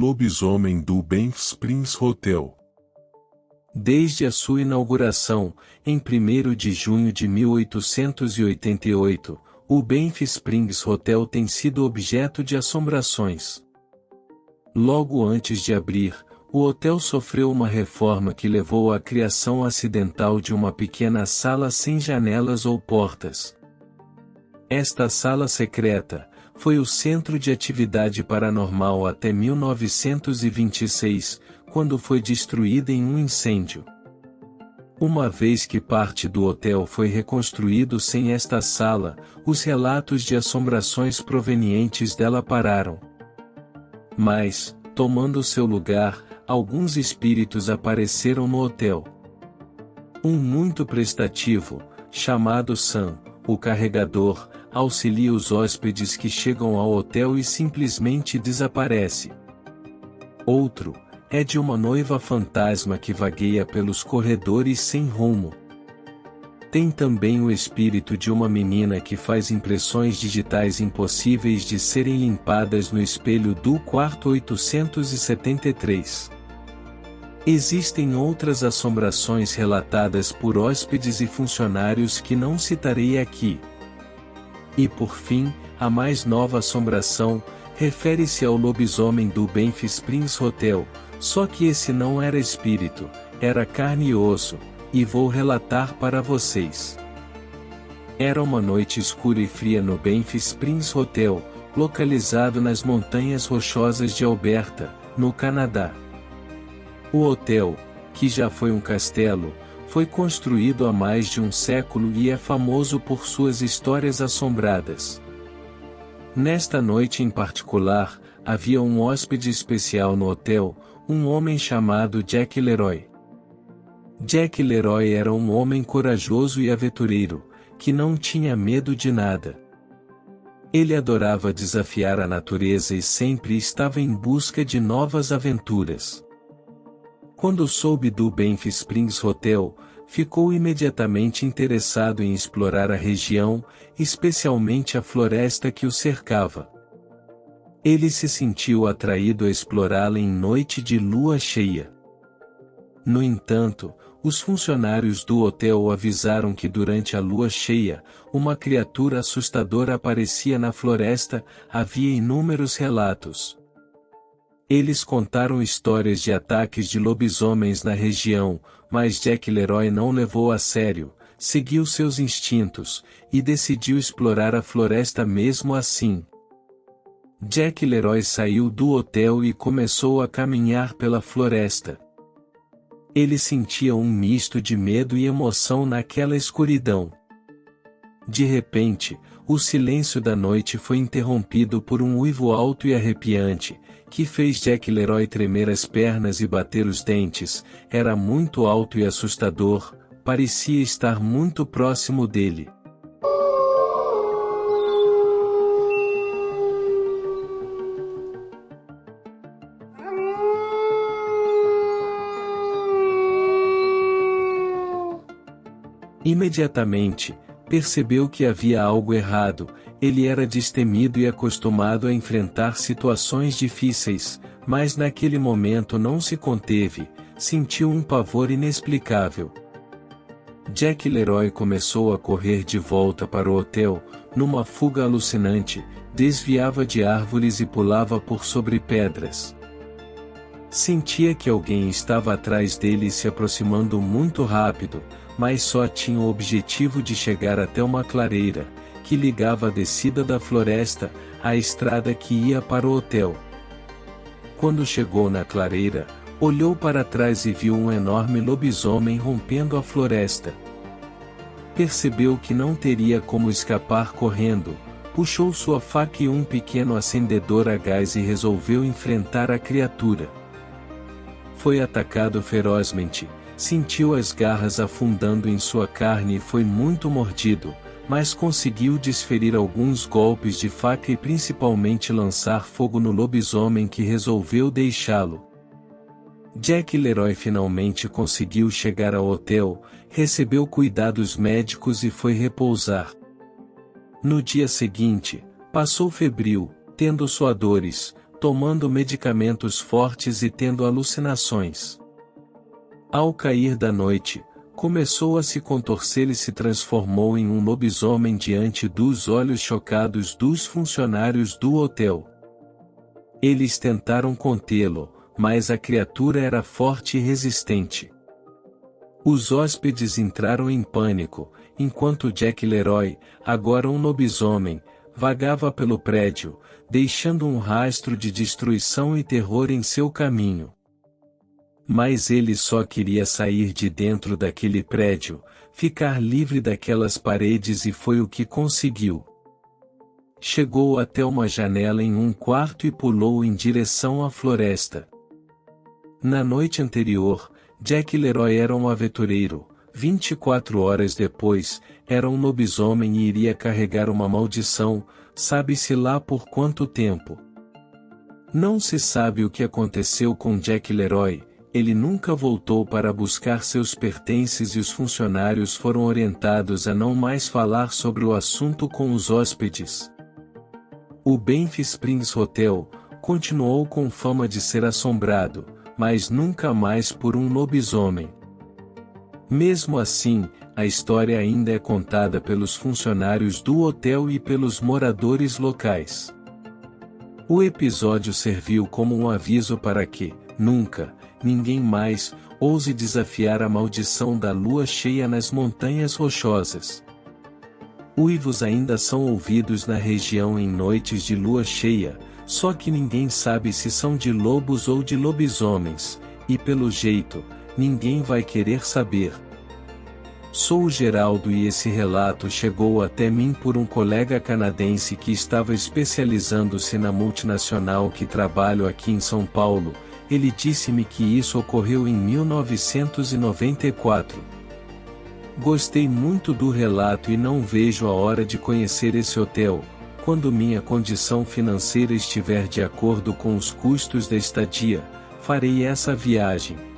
lobisomem do Banff Springs Hotel. Desde a sua inauguração, em 1º de junho de 1888, o Banff Springs Hotel tem sido objeto de assombrações. Logo antes de abrir, o hotel sofreu uma reforma que levou à criação acidental de uma pequena sala sem janelas ou portas. Esta sala secreta foi o centro de atividade paranormal até 1926, quando foi destruída em um incêndio. Uma vez que parte do hotel foi reconstruído sem esta sala, os relatos de assombrações provenientes dela pararam. Mas, tomando seu lugar, alguns espíritos apareceram no hotel. Um muito prestativo, chamado Sam, o carregador, auxilia os hóspedes que chegam ao hotel e simplesmente desaparece. Outro, é de uma noiva fantasma que vagueia pelos corredores sem rumo. Tem também o espírito de uma menina que faz impressões digitais impossíveis de serem limpadas no espelho do quarto 873. Existem outras assombrações relatadas por hóspedes e funcionários que não citarei aqui. E por fim, a mais nova assombração, refere-se ao lobisomem do Banff Springs Hotel, só que esse não era espírito, era carne e osso, e vou relatar para vocês. Era uma noite escura e fria no Banff Springs Hotel, localizado nas Montanhas Rochosas de Alberta, no Canadá. O hotel, que já foi um castelo, foi construído há mais de um século e é famoso por suas histórias assombradas. Nesta noite em particular, havia um hóspede especial no hotel, um homem chamado Jack Leroy. Jack Leroy era um homem corajoso e aventureiro, que não tinha medo de nada. Ele adorava desafiar a natureza e sempre estava em busca de novas aventuras. Quando soube do Banff Springs Hotel, ficou imediatamente interessado em explorar a região, especialmente a floresta que o cercava. Ele se sentiu atraído a explorá-la em noite de lua cheia. No entanto, os funcionários do hotel o avisaram que durante a lua cheia, uma criatura assustadora aparecia na floresta. Havia inúmeros relatos. Eles contaram histórias de ataques de lobisomens na região, mas Jack Leroy não levou a sério, seguiu seus instintos, e decidiu explorar a floresta mesmo assim. Jack Leroy saiu do hotel e começou a caminhar pela floresta. Ele sentia um misto de medo e emoção naquela escuridão. De repente, o silêncio da noite foi interrompido por um uivo alto e arrepiante, que fez Jack Leroy tremer as pernas e bater os dentes. Era muito alto e assustador, parecia estar muito próximo dele. Imediatamente, percebeu que havia algo errado. Ele era destemido e acostumado a enfrentar situações difíceis, mas naquele momento não se conteve, sentiu um pavor inexplicável. Jack Leroy começou a correr de volta para o hotel, numa fuga alucinante, desviava de árvores e pulava por sobre pedras. Sentia que alguém estava atrás dele se aproximando muito rápido, mas só tinha o objetivo de chegar até uma clareira, que ligava a descida da floresta, à estrada que ia para o hotel. Quando chegou na clareira, olhou para trás e viu um enorme lobisomem rompendo a floresta. Percebeu que não teria como escapar correndo, puxou sua faca e um pequeno acendedor a gás e resolveu enfrentar a criatura. Foi atacado ferozmente. Sentiu as garras afundando em sua carne e foi muito mordido, mas conseguiu desferir alguns golpes de faca e principalmente lançar fogo no lobisomem que resolveu deixá-lo. Jack Leroy finalmente conseguiu chegar ao hotel, recebeu cuidados médicos e foi repousar. No dia seguinte, passou febril, tendo suadores, tomando medicamentos fortes e tendo alucinações. Ao cair da noite, começou a se contorcer e se transformou em um lobisomem diante dos olhos chocados dos funcionários do hotel. Eles tentaram contê-lo, mas a criatura era forte e resistente. Os hóspedes entraram em pânico, enquanto Jack Leroy, agora um lobisomem, vagava pelo prédio, deixando um rastro de destruição e terror em seu caminho. Mas ele só queria sair de dentro daquele prédio, ficar livre daquelas paredes, e foi o que conseguiu. Chegou até uma janela em um quarto e pulou em direção à floresta. Na noite anterior, Jack Leroy era um aventureiro. 24 horas depois, era um lobisomem e iria carregar uma maldição, sabe-se lá por quanto tempo. Não se sabe o que aconteceu com Jack Leroy. Ele nunca voltou para buscar seus pertences e os funcionários foram orientados a não mais falar sobre o assunto com os hóspedes. O Banff Springs Hotel continuou com fama de ser assombrado, mas nunca mais por um lobisomem. Mesmo assim, a história ainda é contada pelos funcionários do hotel e pelos moradores locais. O episódio serviu como um aviso para que, nunca, ninguém mais ouse desafiar a maldição da lua cheia nas montanhas rochosas. Uivos ainda são ouvidos na região em noites de lua cheia, só que ninguém sabe se são de lobos ou de lobisomens, e pelo jeito, ninguém vai querer saber. Sou o Geraldo e esse relato chegou até mim por um colega canadense que estava especializando-se na multinacional que trabalho aqui em São Paulo. Ele disse-me que isso ocorreu em 1994. Gostei muito do relato e não vejo a hora de conhecer esse hotel. Quando minha condição financeira estiver de acordo com os custos da estadia, farei essa viagem.